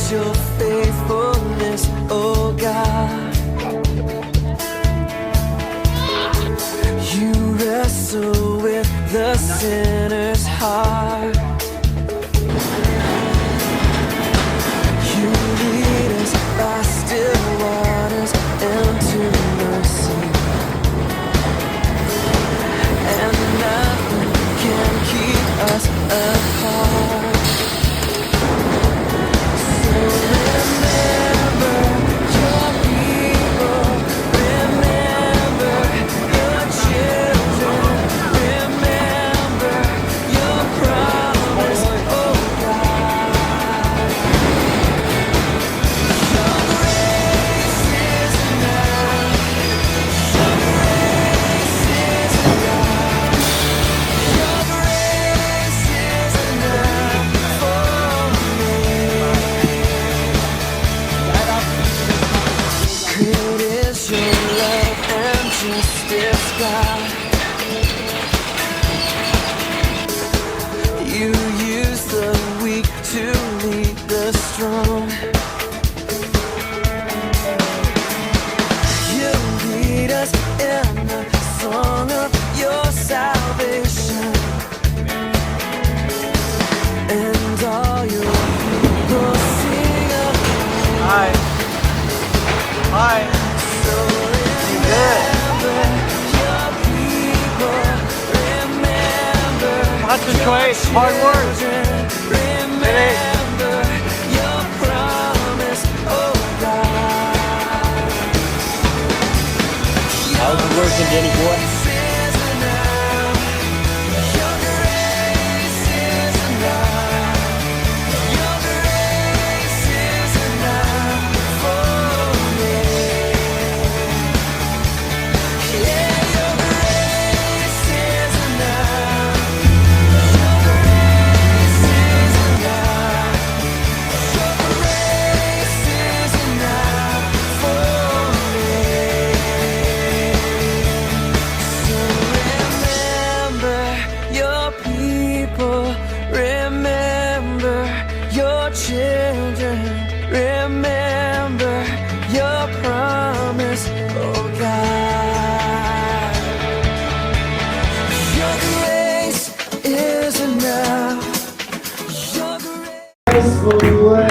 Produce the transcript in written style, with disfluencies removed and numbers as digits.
is your faithfulness, oh God. You wrestle with the sinner's heart. You lead us by still waters into mercy, and nothing can keep us apart. So remember your people, remember your children, remember your promise, oh God. Your grace is enough. Your grace is enough. Your grace is enough for me. Great is your love and justice, God. You use the weak to lead the strong. You lead us in the song of your salvation, and all your people sing of Hi. Hi. so remember your people, remember Concentrate. Hard work. remember your promise, oh God. How's it working, Danny boy? Grace is enough. Your grace is enough. Your grace is enough for me. Yeah, your grace is enough. Your grace is enough. Your grace is enough for me. So remember your people, remember your children, remember your promise, oh God. Your grace is enough. Your grace.